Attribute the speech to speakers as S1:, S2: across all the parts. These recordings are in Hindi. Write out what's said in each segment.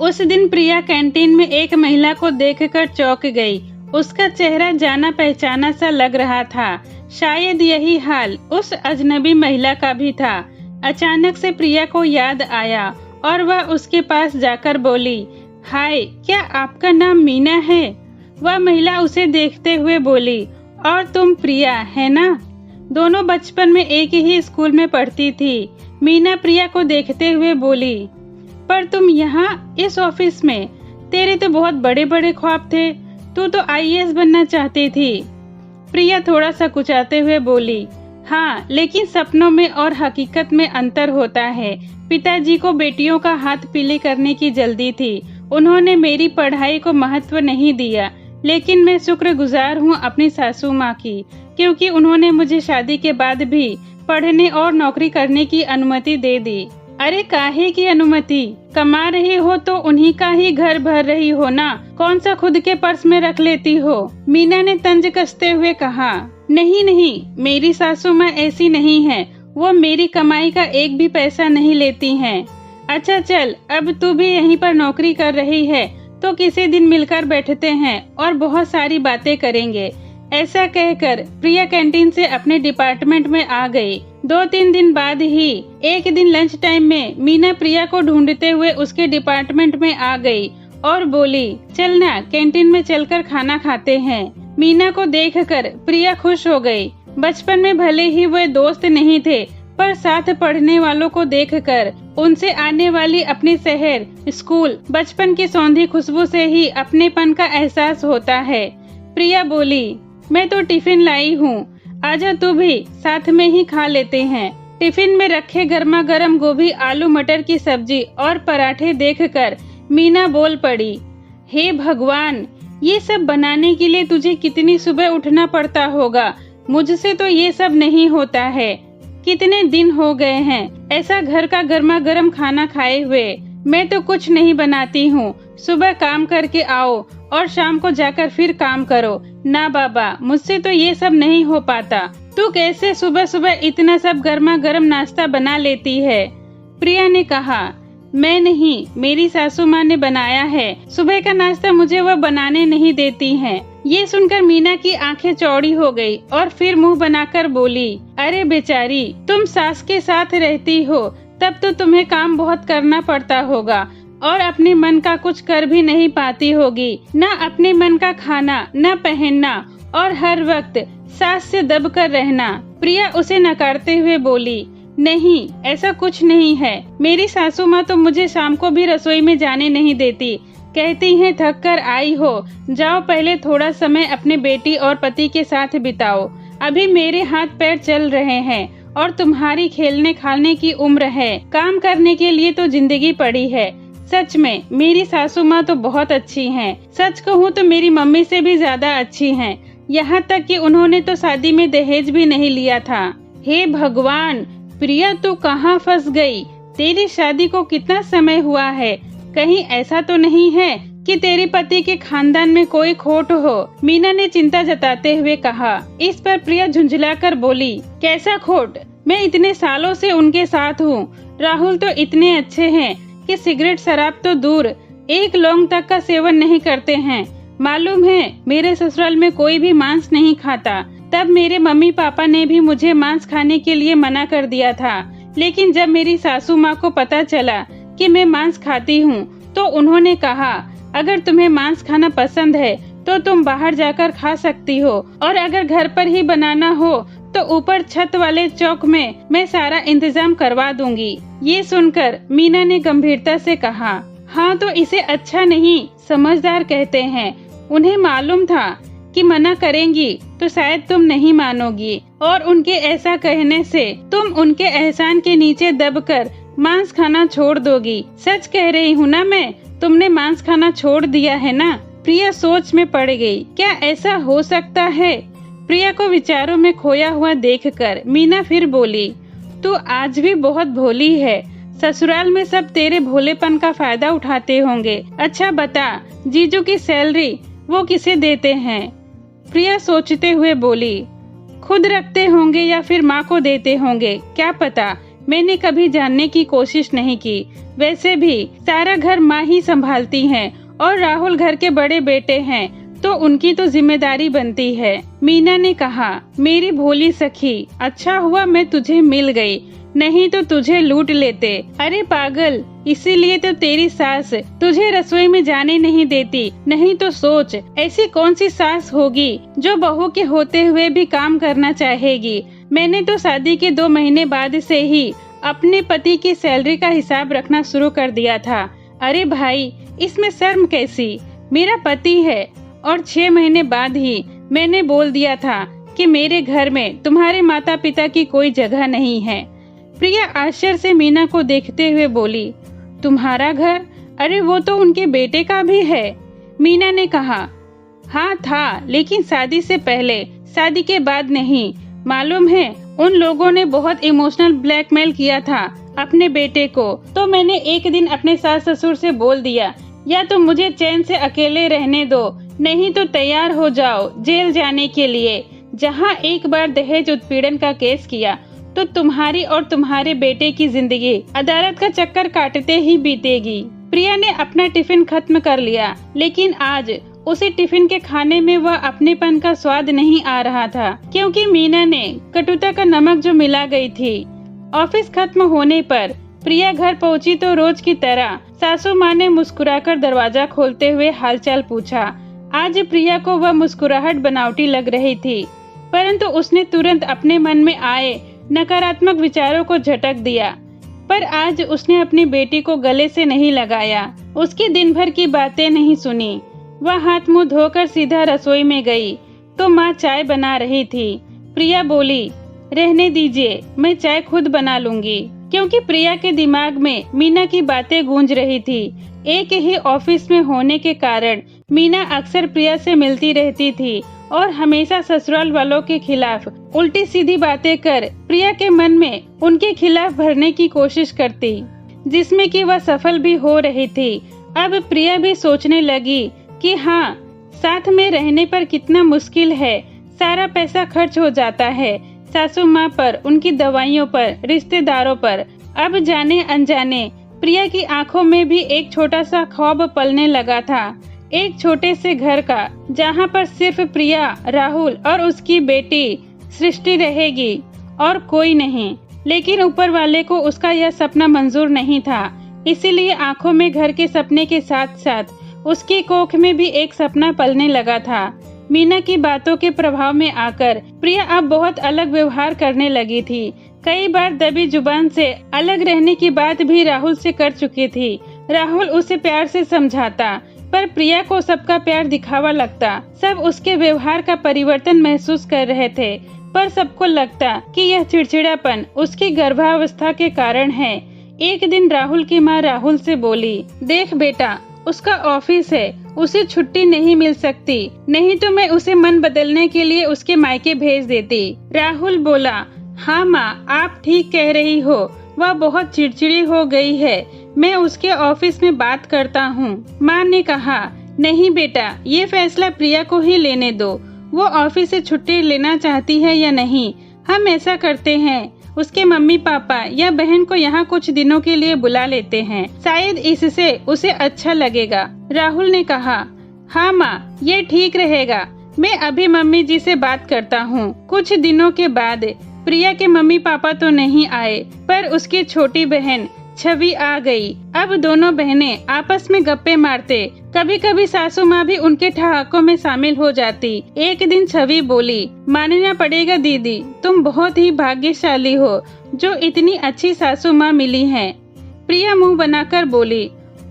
S1: उस दिन प्रिया कैंटीन में एक महिला को देखकर चौंक गई। उसका चेहरा जाना पहचाना सा लग रहा था। शायद यही हाल उस अजनबी महिला का भी था। अचानक से प्रिया को याद आया और वह उसके पास जाकर बोली, हाय, क्या आपका नाम मीना है? वह महिला उसे देखते हुए बोली, और तुम प्रिया है ना? दोनों बचपन में एक ही स्कूल में पढ़ती थी। मीना प्रिया को देखते हुए बोली, पर तुम यहाँ इस ऑफिस में? तेरे तो बहुत बड़े बड़े ख्वाब थे, तू तो आईएएस बनना चाहती थी। प्रिया थोड़ा सा कुचाते हुए बोली, हाँ, लेकिन सपनों में और हकीकत में अंतर होता है। पिताजी को बेटियों का हाथ पीले करने की जल्दी थी। उन्होंने मेरी पढ़ाई को महत्व नहीं दिया, लेकिन मैं शुक्रगुजार हूँ अपनी सासू माँ की, क्योंकि उन्होंने मुझे शादी के बाद भी पढ़ने और नौकरी करने की अनुमति दे दी। अरे काहे की अनुमति? कमा रही हो तो उन्हीं का ही घर भर रही हो ना, कौन सा खुद के पर्स में रख लेती हो? मीना ने तंज कसते हुए कहा। नहीं नहीं, मेरी सासू माँ ऐसी नहीं है, वो मेरी कमाई का एक भी पैसा नहीं लेती हैं। अच्छा चल, अब तू भी यहीं पर नौकरी कर रही है तो किसी दिन मिलकर बैठते हैं और बहुत सारी बातें करेंगे। ऐसा कहकर प्रिया कैंटीन से अपने डिपार्टमेंट में आ गई। 2-3 दिन बाद ही एक दिन लंच टाइम में मीना प्रिया को ढूंढते हुए उसके डिपार्टमेंट में आ गई और बोली, चल ना, कैंटीन में चलकर खाना खाते हैं। मीना को देखकर प्रिया खुश हो गई। बचपन में भले ही वे दोस्त नहीं थे, पर साथ पढ़ने वालों को देखकर उनसे आने वाली अपनी शहर, स्कूल, बचपन की सौंधी खुशबू से ही अपनेपन का एहसास होता है। प्रिया बोली, मैं तो टिफिन लाई हूँ, आजा तू भी, साथ में ही खा लेते हैं। टिफिन में रखे गर्मा गर्म गोभी, आलू मटर की सब्जी और पराठे देखकर मीना बोल पड़ी, हे भगवान, ये सब बनाने के लिए तुझे कितनी सुबह उठना पड़ता होगा। मुझसे तो ये सब नहीं होता है। कितने दिन हो गए हैं ऐसा घर का गर्मा गर्म खाना खाए हुए। मैं तो कुछ नहीं बनाती हूँ। सुबह काम करके आओ और शाम को जाकर फिर काम करो। ना बाबा, मुझसे तो ये सब नहीं हो पाता। तू कैसे सुबह सुबह इतना सब गर्मा गर्म नाश्ता बना लेती है? प्रिया ने कहा, मैं नहीं, मेरी सासू माँ ने बनाया है। सुबह का नाश्ता मुझे वह बनाने नहीं देती हैं। ये सुनकर मीना की आंखें चौड़ी हो गई और फिर मुंह बनाकर बोली, अरे बेचारी, तुम सास के साथ रहती हो तब तो तुम्हें काम बहुत करना पड़ता होगा और अपने मन का कुछ कर भी नहीं पाती होगी। ना अपने मन का खाना, ना पहनना, और हर वक्त सास से दब कर रहना। प्रिया उसे नकारते हुए बोली, नहीं, ऐसा कुछ नहीं है। मेरी सासू माँ तो मुझे शाम को भी रसोई में जाने नहीं देती। कहती हैं, थक कर आई हो, जाओ पहले थोड़ा समय अपने बेटी और पति के साथ बिताओ। अभी मेरे हाथ पैर चल रहे हैं और तुम्हारी खेलने खालने की उम्र है। काम करने के लिए तो जिंदगी पड़ी है। सच में मेरी सासू माँ तो बहुत अच्छी हैं। सच कहूँ तो मेरी मम्मी से भी ज्यादा अच्छी हैं। यहाँ तक कि उन्होंने तो शादी में दहेज भी नहीं लिया था। हे भगवान, प्रिया तू कहाँ फंस गई? तेरी शादी को कितना समय हुआ है? कहीं ऐसा तो नहीं है कि तेरे पति के खानदान में कोई खोट हो? मीना ने चिंता जताते हुए कहा। इस पर प्रिया झुंझलाकर बोली, कैसा खोट? मैं इतने सालों से उनके साथ हूँ। राहुल तो इतने अच्छे हैं कि सिगरेट शराब तो दूर, एक लौंग तक का सेवन नहीं करते हैं। मालूम है, मेरे ससुराल में कोई भी मांस नहीं खाता। तब मेरे मम्मी पापा ने भी मुझे मांस खाने के लिए मना कर दिया था, लेकिन जब मेरी सासू माँ को पता चला कि मैं मांस खाती हूँ तो उन्होंने कहा, अगर तुम्हें मांस खाना पसंद है तो तुम बाहर जाकर खा सकती हो, और अगर घर पर ही बनाना हो तो ऊपर छत वाले चौक में मैं सारा इंतजाम करवा दूंगी। ये सुनकर मीना ने गंभीरता से कहा, हाँ तो इसे अच्छा नहीं, समझदार कहते हैं। उन्हें मालूम था कि मना करेंगी तो शायद तुम नहीं मानोगी और उनके ऐसा कहने से तुम उनके एहसान के नीचे दबकर मांस खाना छोड़ दोगी। सच कह रही हूँ ना मैं, तुमने मांस खाना छोड़ दिया है ना? प्रिया सोच में पड़ गई। क्या ऐसा हो सकता है? प्रिया को विचारों में खोया हुआ देखकर मीना फिर बोली, तू आज भी बहुत भोली है। ससुराल में सब तेरे भोलेपन का फायदा उठाते होंगे। अच्छा बता, जीजू की सैलरी वो किसे देते हैं? प्रिया सोचते हुए बोली, खुद रखते होंगे या फिर माँ को देते होंगे, क्या पता। मैंने कभी जानने की कोशिश नहीं की। वैसे भी सारा घर माँ ही संभालती हैं और राहुल घर के बड़े बेटे हैं तो उनकी तो जिम्मेदारी बनती है। मीना ने कहा, मेरी भोली सखी, अच्छा हुआ मैं तुझे मिल गई, नहीं तो तुझे लूट लेते। अरे पागल, इसीलिए तो तेरी सास तुझे रसोई में जाने नहीं देती। नहीं तो सोच, ऐसी कौन सी सास होगी जो बहू के होते हुए भी काम करना चाहेगी। मैंने तो शादी के 2 महीने बाद से ही अपने पति की सैलरी का हिसाब रखना शुरू कर दिया था। अरे भाई, इसमें शर्म कैसी, मेरा पति है। और 6 महीने बाद ही मैंने बोल दिया था कि मेरे घर में तुम्हारे माता पिता की कोई जगह नहीं है। प्रिया आश्चर्य से मीना को देखते हुए बोली, तुम्हारा घर? अरे वो तो उनके बेटे का भी है। मीना ने कहा, हाँ था, लेकिन शादी से पहले, शादी के बाद नहीं। मालूम है, उन लोगों ने बहुत इमोशनल ब्लैकमेल किया था अपने बेटे को। तो मैंने एक दिन अपने सास ससुर से बोल दिया, या तो मुझे चैन से अकेले रहने दो, नहीं तो तैयार हो जाओ जेल जाने के लिए। जहाँ एक बार दहेज उत्पीड़न का केस किया तो तुम्हारी और तुम्हारे बेटे की जिंदगी अदालत का चक्कर काटते ही बीतेगी। प्रिया ने अपना टिफिन खत्म कर लिया, लेकिन आज उसे टिफिन के खाने में वह अपनेपन का स्वाद नहीं आ रहा था, क्योंकि मीना ने कटुता का नमक जो मिला गई थी। ऑफिस खत्म होने पर प्रिया घर पहुंची तो रोज की तरह सासू माँ ने मुस्कुराकर दरवाजा खोलते हुए हालचाल पूछा। आज प्रिया को वह मुस्कुराहट बनावटी लग रही थी, परंतु उसने तुरंत अपने मन में आए नकारात्मक विचारों को झटक दिया। पर आज उसने अपनी बेटी को गले से नहीं लगाया, उसकी दिन भर की बातें नहीं सुनी। वह हाथ मुंह धोकर सीधा रसोई में गई तो माँ चाय बना रही थी। प्रिया बोली, रहने दीजिए, मैं चाय खुद बना लूंगी, क्योंकि प्रिया के दिमाग में मीना की बातें गूंज रही थी। एक ही ऑफिस में होने के कारण मीना अक्सर प्रिया से मिलती रहती थी और हमेशा ससुराल वालों के खिलाफ उल्टी सीधी बातें कर प्रिया के मन में उनके खिलाफ भरने की कोशिश करती, जिसमें कि वह सफल भी हो रही थी। अब प्रिया भी सोचने लगी कि हाँ, साथ में रहने पर कितना मुश्किल है, सारा पैसा खर्च हो जाता है सासू माँ पर, उनकी दवाइयों पर, रिश्तेदारों पर। अब जाने अनजाने प्रिया की आंखों में भी एक छोटा सा ख्वाब पलने लगा था, एक छोटे से घर का, जहाँ पर सिर्फ प्रिया, राहुल और उसकी बेटी सृष्टि रहेगी और कोई नहीं। लेकिन ऊपर वाले को उसका यह सपना मंजूर नहीं था, इसीलिए आंखों में घर के सपने के साथ साथ उसकी कोख में भी एक सपना पलने लगा था। मीना की बातों के प्रभाव में आकर प्रिया अब बहुत अलग व्यवहार करने लगी थी। कई बार दबी जुबान से अलग रहने की बात भी राहुल से कर चुकी थी। राहुल उसे प्यार से समझाता, पर प्रिया को सबका प्यार दिखावा लगता। सब उसके व्यवहार का परिवर्तन महसूस कर रहे थे, पर सबको लगता कि यह चिड़चिड़ापन उसकी गर्भावस्था के कारण है। एक दिन राहुल की माँ राहुल से बोली, देख बेटा, उसका ऑफिस है, उसे छुट्टी नहीं मिल सकती, नहीं तो मैं उसे मन बदलने के लिए उसके मायके भेज देती। राहुल बोला, हाँ माँ, आप ठीक कह रही हो, वह बहुत चिड़चिड़ी हो गई है, मैं उसके ऑफिस में बात करता हूँ। माँ ने कहा, नहीं बेटा, ये फैसला प्रिया को ही लेने दो, वो ऑफिस से छुट्टी लेना चाहती है या नहीं। हम ऐसा करते हैं, उसके मम्मी पापा या बहन को यहाँ कुछ दिनों के लिए बुला लेते हैं, शायद इससे उसे अच्छा लगेगा। राहुल ने कहा, हाँ माँ, ये ठीक रहेगा, मैं अभी मम्मी जी से बात करता हूँ। कुछ दिनों के बाद प्रिया के मम्मी पापा तो नहीं आए, पर उसकी छोटी बहन छवि आ गई। अब दोनों बहनें आपस में गप्पे मारते, कभी कभी सासू माँ भी उनके ठहाकों में शामिल हो जाती। एक दिन छवि बोली, मानना पड़ेगा दीदी, तुम बहुत ही भाग्यशाली हो जो इतनी अच्छी सासू माँ मिली हैं। प्रिया मुंह बनाकर बोली,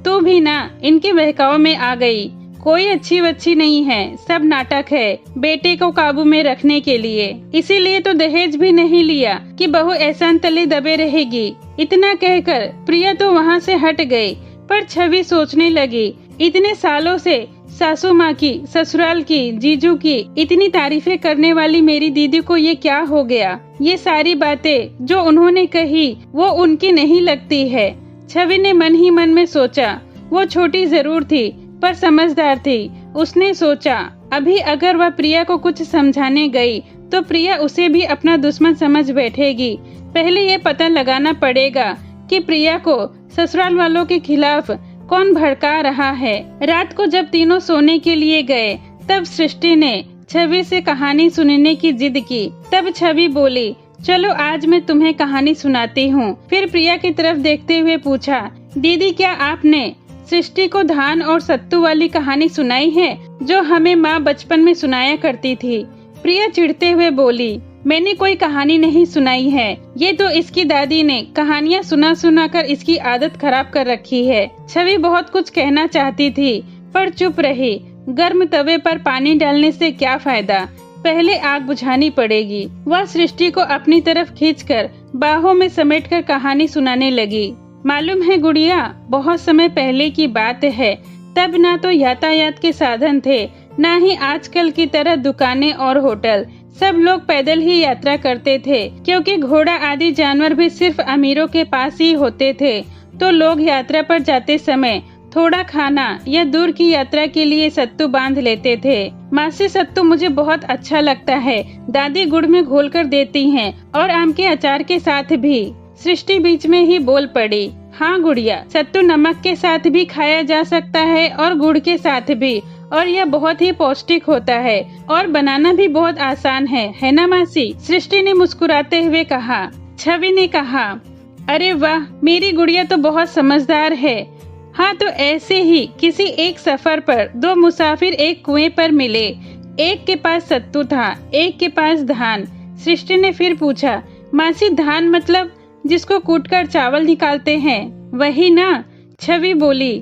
S1: तू भी ना इनके बहकाव में आ गई, कोई अच्छी वच्छी नहीं है, सब नाटक है बेटे को काबू में रखने के लिए। इसीलिए तो दहेज भी नहीं लिया कि बहू एहसान तले दबे रहेगी। इतना कहकर प्रिया तो वहाँ से हट गई, पर छवि सोचने लगी, इतने सालों से सासू माँ की, ससुराल की, जीजू की इतनी तारीफें करने वाली मेरी दीदी को ये क्या हो गया। ये सारी बातें जो उन्होंने कही वो उनकी नहीं लगती है। छवि ने मन ही मन में सोचा, वो छोटी जरूर थी पर समझदार थी। उसने सोचा, अभी अगर वह प्रिया को कुछ समझाने गई तो प्रिया उसे भी अपना दुश्मन समझ बैठेगी। पहले ये पता लगाना पड़ेगा कि प्रिया को ससुराल वालों के खिलाफ कौन भड़का रहा है। रात को जब तीनों सोने के लिए गए तब सृष्टि ने छवि से कहानी सुनने की जिद की। तब छवि बोली, चलो आज मैं तुम्हें कहानी सुनाती हूँ। फिर प्रिया की तरफ देखते हुए पूछा, दीदी क्या आपने सृष्टि को धान और सत्तू वाली कहानी सुनाई है जो हमें माँ बचपन में सुनाया करती थी? प्रिया चिढ़ते हुए बोली, मैंने कोई कहानी नहीं सुनाई है, ये तो इसकी दादी ने कहानियाँ सुना सुना कर इसकी आदत खराब कर रखी है। छवि बहुत कुछ कहना चाहती थी पर चुप रही। गर्म तवे पर पानी डालने से क्या फायदा, पहले आग बुझानी पड़ेगी। वह सृष्टि को अपनी तरफ खींचकर बाहों में समेटकर कहानी सुनाने लगी। मालूम है गुड़िया, बहुत समय पहले की बात है। तब ना तो यातायात के साधन थे, ना ही आजकल की तरह दुकानें और होटल। सब लोग पैदल ही यात्रा करते थे, क्योंकि घोड़ा आदि जानवर भी सिर्फ अमीरों के पास ही होते थे। तो लोग यात्रा पर जाते समय थोड़ा खाना या दूर की यात्रा के लिए सत्तू बांध लेते थे। मासी, सत्तू मुझे बहुत अच्छा लगता है, दादी गुड़ में घोलकर देती हैं और आम के अचार के साथ भी। सृष्टि बीच में ही बोल पड़ी, हाँ गुड़िया, सत्तू नमक के साथ भी खाया जा सकता है और गुड़ के साथ भी, और यह बहुत ही पौष्टिक होता है और बनाना भी बहुत आसान है ना मासी? सृष्टि ने मुस्कुराते हुए कहा। छवि ने कहा, अरे वाह, मेरी गुड़िया तो बहुत समझदार है। हाँ, तो ऐसे ही किसी एक सफर पर दो मुसाफिर एक कुएं पर मिले। एक के पास सत्तू था, एक के पास धान। सृष्टि ने फिर पूछा, मासी धान मतलब जिसको कूटकर चावल निकालते हैं, वही ना? छवि बोली,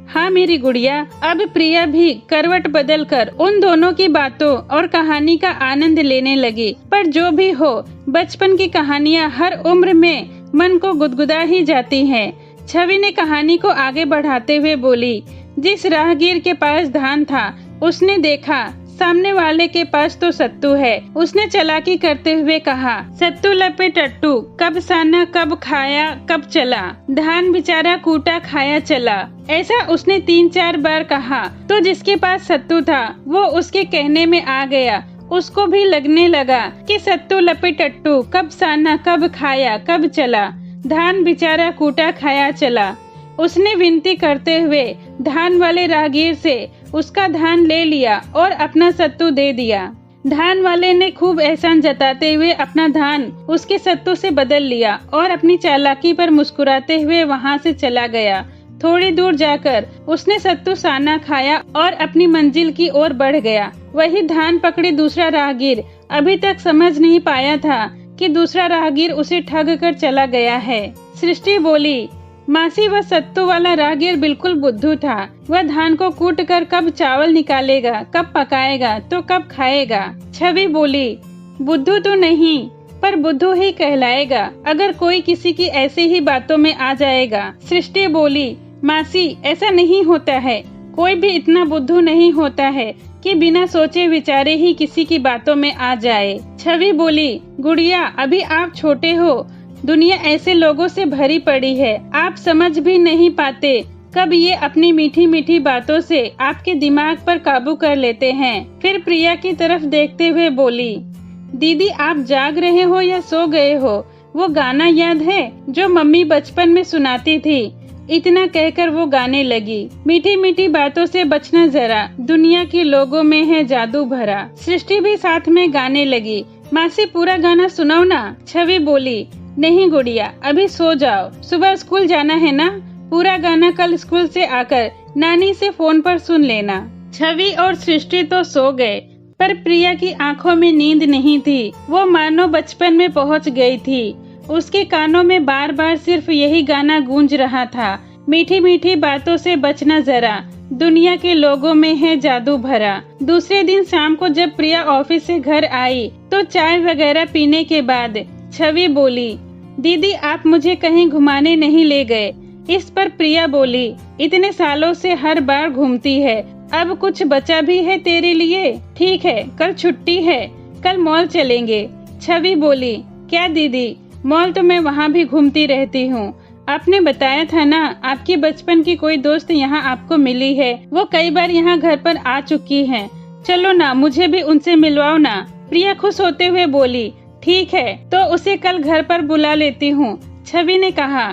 S1: हाँ मेरी गुड़िया। अब प्रिया भी करवट बदलकर उन दोनों की बातों और कहानी का आनंद लेने लगी। पर जो भी हो, बचपन की कहानियाँ हर उम्र में मन को गुदगुदा ही जाती हैं। छवि ने कहानी को आगे बढ़ाते हुए बोली, जिस राहगीर के पास धान था उसने देखा सामने वाले के पास तो सत्तू है। उसने चालाकी करते हुए कहा, सत्तू लपे टट्टू, कब साना कब खाया कब चला, धान बेचारा कूटा खाया चला। ऐसा उसने 3-4 बार कहा तो जिसके पास सत्तू था वो उसके कहने में आ गया। उसको भी लगने लगा कि सत्तू लपे टट्टू, कब साना कब खाया कब चला, धान बेचारा कूटा खाया चला। उसने विनती करते हुए धान वाले राहगीर से उसका धान ले लिया और अपना सत्तू दे दिया। धान वाले ने खूब एहसान जताते हुए अपना धान उसके सत्तू से बदल लिया और अपनी चालाकी पर मुस्कुराते हुए वहां से चला गया। थोड़ी दूर जाकर उसने सत्तू साना खाया और अपनी मंजिल की ओर बढ़ गया। वही धान पकड़े दूसरा राहगीर अभी तक समझ नहीं पाया था कि दूसरा राहगीर उसे ठग कर चला गया है। सृष्टि बोली, मासी, वह सत्तू वाला राहगीर बिल्कुल बुद्धू था। वह धान को कूट कर कब चावल निकालेगा, कब पकाएगा तो कब खाएगा। छवि बोली, बुद्धू तो नहीं पर बुद्धू ही कहलाएगा अगर कोई किसी की ऐसे ही बातों में आ जाएगा। सृष्टि बोली, मासी ऐसा नहीं होता है, कोई भी इतना बुद्धू नहीं होता है कि बिना सोचे विचारे ही किसी की बातों में आ जाए। छवि बोली, गुड़िया अभी आप छोटे हो, दुनिया ऐसे लोगों से भरी पड़ी है, आप समझ भी नहीं पाते कब ये अपनी मीठी मीठी बातों से आपके दिमाग पर काबू कर लेते हैं। फिर प्रिया की तरफ देखते हुए बोली, दीदी आप जाग रहे हो या सो गए हो? वो गाना याद है जो मम्मी बचपन में सुनाती थी? इतना कहकर वो गाने लगी, मीठी मीठी बातों से बचना जरा, दुनिया के लोगों में है जादू भरा। सृष्टि भी साथ में गाने लगी। मासी पूरा गाना सुनाओ ना। छवि बोली, नहीं गुड़िया, अभी सो जाओ, सुबह स्कूल जाना है ना। पूरा गाना कल स्कूल से आकर नानी से फोन पर सुन लेना। छवि और सृष्टि तो सो गए, पर प्रिया की आंखों में नींद नहीं थी। वो मानो बचपन में पहुंच गई थी। उसके कानों में बार बार सिर्फ यही गाना गूंज रहा था, मीठी मीठी बातों से बचना जरा, दुनिया के लोगों में है जादू भरा। दूसरे दिन शाम को जब प्रिया ऑफिस से घर आई तो चाय वगैरह पीने के बाद छवि बोली, दीदी आप मुझे कहीं घुमाने नहीं ले गए। इस पर प्रिया बोली, इतने सालों से हर बार घूमती है, अब कुछ बचा भी है तेरे लिए? ठीक है, कल छुट्टी है, कल मॉल चलेंगे। छवि बोली, क्या दीदी, मॉल तो मैं वहाँ भी घूमती रहती हूँ। आपने बताया था ना आपकी बचपन की कोई दोस्त यहाँ आपको मिली है, वो कई बार यहाँ घर पर आ चुकी है। चलो ना, मुझे भी उनसे मिलवाओ ना। प्रिया खुश होते हुए बोली, ठीक है तो उसे कल घर पर बुला लेती हूँ। छवि ने कहा,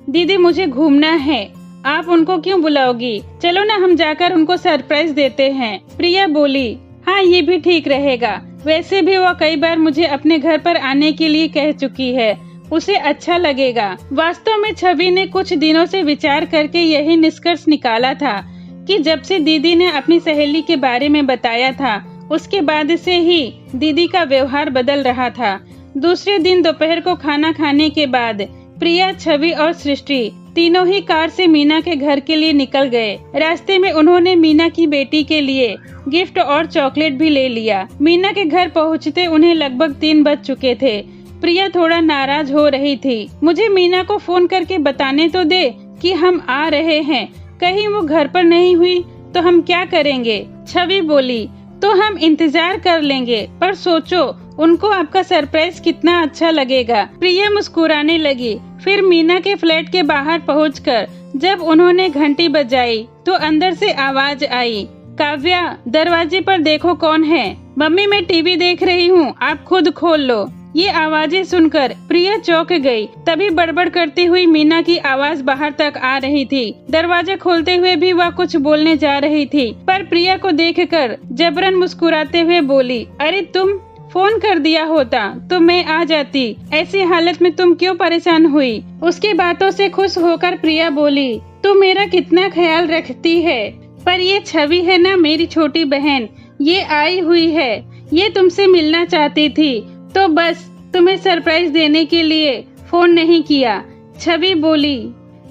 S1: दीदी मुझे घूमना है, आप उनको क्यों बुलाओगी? चलो ना हम जाकर उनको सरप्राइज देते हैं। प्रिया बोली, हाँ ये भी ठीक रहेगा, वैसे भी वो कई बार मुझे अपने घर पर आने के लिए कह चुकी है, उसे अच्छा लगेगा। वास्तव में छवि ने कुछ दिनों से विचार करके यही निष्कर्ष निकाला था कि जब से दीदी ने अपनी सहेली के बारे में बताया था, उसके बाद से ही दीदी का व्यवहार बदल रहा था। दूसरे दिन दोपहर को खाना खाने के बाद प्रिया, छवि और सृष्टि तीनों ही कार से मीना के घर के लिए निकल गए। रास्ते में उन्होंने मीना की बेटी के लिए गिफ्ट और चॉकलेट भी ले लिया। मीना के घर पहुंचते उन्हें लगभग 3 बज चुके थे। प्रिया थोड़ा नाराज हो रही थी। मुझे मीना को फोन करके बताने तो दे कि हम आ रहे हैं, कहीं वो घर पर नहीं हुई तो हम क्या करेंगे? छवि बोली, तो हम इंतजार कर लेंगे, पर सोचो उनको आपका सरप्राइज कितना अच्छा लगेगा। प्रिया मुस्कुराने लगी। फिर मीना के फ्लैट के बाहर पहुंचकर जब उन्होंने घंटी बजाई तो अंदर से आवाज आई, काव्या दरवाजे पर देखो कौन है। मम्मी मैं टीवी देख रही हूँ, आप खुद खोल लो। ये आवाजें सुनकर प्रिया चौंक गई। तभी बड़बड़ करती हुई मीना की आवाज बाहर तक आ रही थी। दरवाजा खोलते हुए भी वह कुछ बोलने जा रही थी, पर प्रिया को देखकर जबरन मुस्कुराते हुए बोली, अरे तुम फोन कर दिया होता तो मैं आ जाती, ऐसी हालत में तुम क्यों परेशान हुई? उसकी बातों से खुश होकर प्रिया बोली, तू मेरा कितना ख्याल रखती है, पर ये छवि है ना मेरी छोटी बहन, ये आई हुई है, ये तुमसे मिलना चाहती थी, तो बस तुम्हें सरप्राइज देने के लिए फोन नहीं किया। छवि बोली,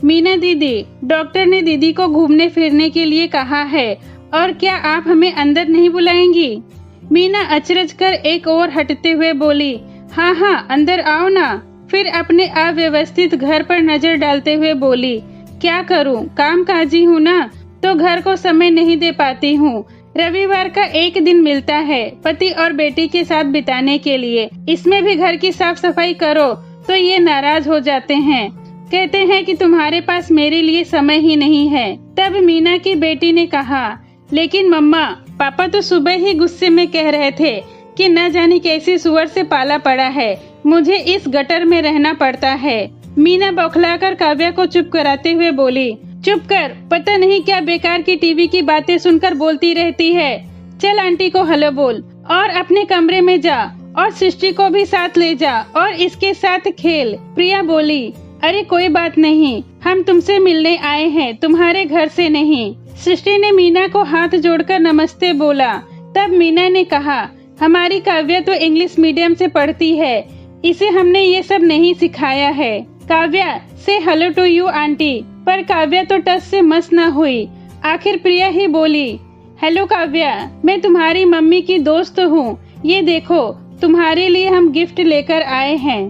S1: मीना दीदी, डॉक्टर ने दीदी को घूमने फिरने के लिए कहा है, और क्या आप हमें अंदर नहीं बुलाएंगी? मीना अचरज कर एक ओर हटते हुए बोली, हाँ हाँ अंदर आओ ना। फिर अपने अव्यवस्थित घर पर नजर डालते हुए बोली, क्या करूं, काम काजी हूँ ना, तो घर को समय नहीं दे पाती हूँ। रविवार का एक दिन मिलता है पति और बेटी के साथ बिताने के लिए, इसमें भी घर की साफ सफाई करो तो ये नाराज हो जाते हैं, कहते हैं कि तुम्हारे पास मेरे लिए समय ही नहीं है। तब मीना की बेटी ने कहा, लेकिन मम्मा पापा तो सुबह ही गुस्से में कह रहे थे कि न जाने कैसी सुअर से पाला पड़ा है, मुझे इस गटर में रहना पड़ता है। मीना बौखलाकर काव्या को चुप कराते हुए बोली, चुप कर, पता नहीं क्या बेकार की टीवी की बातें सुनकर बोलती रहती है। चल आंटी को हेलो बोल और अपने कमरे में जा, और सृष्टि को भी साथ ले जा और इसके साथ खेल। प्रिया बोली, अरे कोई बात नहीं, हम तुमसे मिलने आए हैं, तुम्हारे घर से नहीं। सृष्टि ने मीना को हाथ जोड़कर नमस्ते बोला। तब मीना ने कहा, हमारी काव्या तो इंग्लिश मीडियम से पढ़ती है, इसे हमने ये सब नहीं सिखाया है। काव्या से हेलो टू यू आंटी, पर काव्या तो टस से मस न हुई। आखिर प्रिया ही बोली, हेलो काव्या, मैं तुम्हारी मम्मी की दोस्त हूँ, ये देखो तुम्हारे लिए हम गिफ्ट लेकर आए हैं।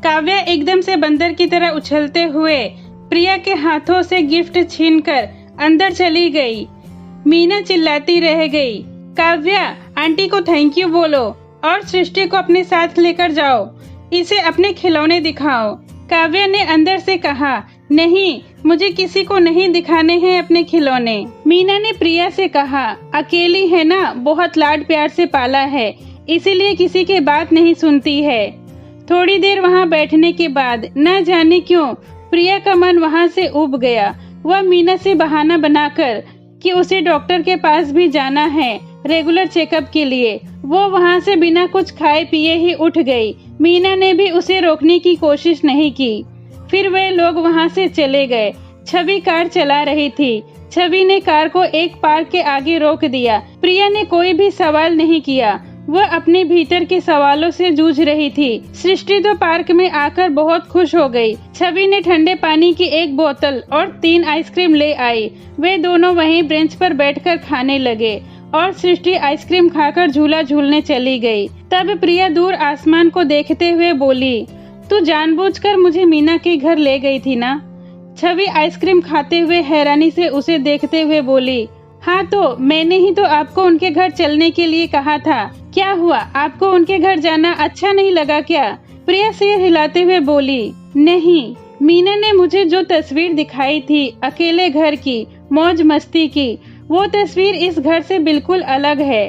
S1: काव्या एकदम से बंदर की तरह उछलते हुए प्रिया के हाथों से गिफ्ट छीनकर अंदर चली गई। मीना चिल्लाती रह गई, काव्या आंटी को थैंक यू बोलो और सृष्टि को अपने साथ लेकर जाओ, इसे अपने खिलौने दिखाओ। काव्या ने अंदर से कहा, नहीं मुझे किसी को नहीं दिखाने हैं अपने खिलौने। मीना ने प्रिया से कहा, अकेली है ना, बहुत लाड प्यार से पाला है, इसीलिए किसी की बात नहीं सुनती है। थोड़ी देर वहाँ बैठने के बाद न जाने क्यों प्रिया का मन वहाँ से उब गया। वह मीना से बहाना बनाकर कि उसे डॉक्टर के पास भी जाना है रेगुलर चेकअप के लिए, वो वहाँ से बिना कुछ खाए पिए ही उठ गई। मीना ने भी उसे रोकने की कोशिश नहीं की। फिर वे लोग वहाँ से चले गए। छवि कार चला रही थी। छवि ने कार को एक पार्क के आगे रोक दिया। प्रिया ने कोई भी सवाल नहीं किया, वह अपने भीतर के सवालों से जूझ रही थी। सृष्टि तो पार्क में आकर बहुत खुश हो गई। छवि ने ठंडे पानी की एक बोतल और 3 आइसक्रीम ले आई। वे दोनों वहीं बेंच पर बैठकर खाने लगे और सृष्टि आइसक्रीम खाकर झूला झूलने चली गई। तब प्रिया दूर आसमान को देखते हुए बोली, तू जानबूझकर मुझे मीना के घर ले गई थी ना? छवि आइसक्रीम खाते हुए हैरानी से उसे देखते हुए बोली, हाँ तो मैंने ही तो आपको उनके घर चलने के लिए कहा था। क्या हुआ, आपको उनके घर जाना अच्छा नहीं लगा क्या? प्रिया सिर हिलाते हुए बोली, नहीं, मीना ने मुझे जो तस्वीर दिखाई थी अकेले घर की, मौज मस्ती की, वो तस्वीर इस घर से बिल्कुल अलग है।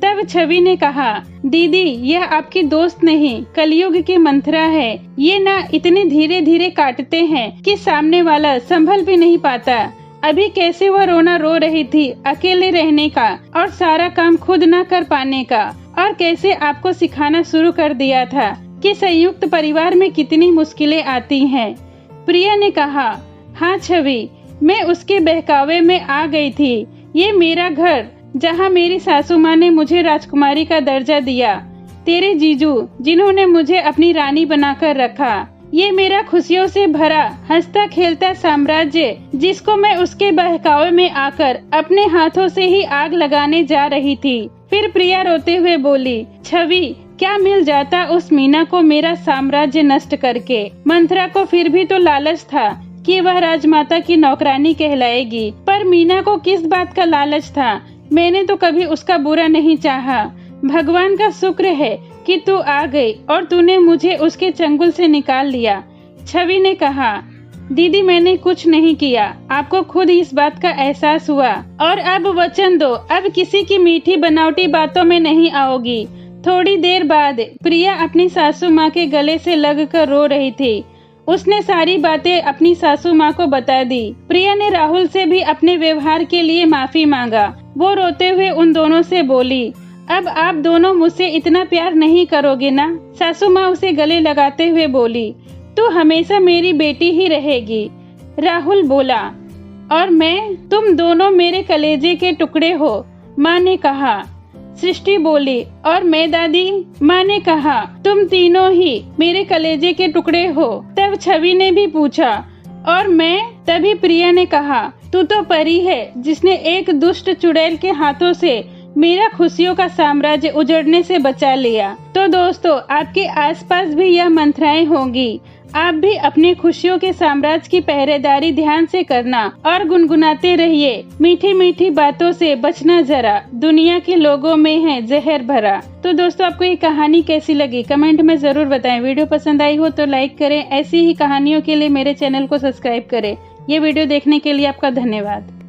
S1: तब छवि ने कहा, दीदी यह आपकी दोस्त नहीं कलयुग की मंथरा है। ये ना इतने धीरे धीरे काटते हैं कि सामने वाला संभल भी नहीं पाता। अभी कैसे वह रोना रो रही थी अकेले रहने का और सारा काम खुद ना कर पाने का, और कैसे आपको सिखाना शुरू कर दिया था कि संयुक्त परिवार में कितनी मुश्किलें आती हैं। प्रिया ने कहा, हाँ छवि, मैं उसके बहकावे में आ गई थी। ये मेरा घर जहाँ मेरी सासू माँ ने मुझे राजकुमारी का दर्जा दिया, तेरे जीजू जिन्होंने मुझे अपनी रानी बनाकर रखा, ये मेरा खुशियों से भरा हंसता खेलता साम्राज्य जिसको मैं उसके बहकावे में आकर अपने हाथों से ही आग लगाने जा रही थी। फिर प्रिया रोते हुए बोली, छवि क्या मिल जाता उस मीना को मेरा साम्राज्य नष्ट करके। मंथरा को फिर भी तो लालच था कि वह राजमाता की नौकरानी कहलाएगी, पर मीना को किस बात का लालच था। मैंने तो कभी उसका बुरा नहीं चाहा। भगवान का शुक्र है कि तू आ गई और तूने मुझे उसके चंगुल से निकाल लिया। छवि ने कहा, दीदी मैंने कुछ नहीं किया, आपको खुद इस बात का एहसास हुआ। और अब वचन दो, अब किसी की मीठी बनावटी बातों में नहीं आओगी। थोड़ी देर बाद प्रिया अपनी सासू माँ के गले से लगकर रो रही थी। उसने सारी बातें अपनी सासू माँ को बता दी। प्रिया ने राहुल से भी अपने व्यवहार के लिए माफी मांगा। वो रोते हुए उन दोनों से बोली, अब आप दोनों मुझसे इतना प्यार नहीं करोगे ना। सासू माँ उसे गले लगाते हुए बोली, तू हमेशा मेरी बेटी ही रहेगी। राहुल बोला, और मैं, तुम दोनों मेरे कलेजे के टुकड़े हो। माँ ने कहा। सृष्टि बोली, और मैं दादी। माँ ने कहा, तुम तीनों ही मेरे कलेजे के टुकड़े हो। तब छवि ने भी पूछा, और मैं। तभी प्रिया ने कहा, तू तो परी है जिसने एक दुष्ट चुड़ैल के हाथों से मेरा खुशियों का साम्राज्य उजड़ने से बचा लिया। तो दोस्तों, आपके आसपास भी यह मंथराएं होंगी। आप भी अपने खुशियों के साम्राज्य की पहरेदारी ध्यान से करना और गुनगुनाते रहिए। मीठी मीठी बातों से बचना जरा, दुनिया के लोगों में है जहर भरा। तो दोस्तों, आपको ये कहानी कैसी लगी कमेंट में जरूर बताएं। वीडियो पसंद आई हो तो लाइक करें। ऐसी ही कहानियों के लिए मेरे चैनल को सब्सक्राइब करें। ये वीडियो देखने के लिए आपका धन्यवाद।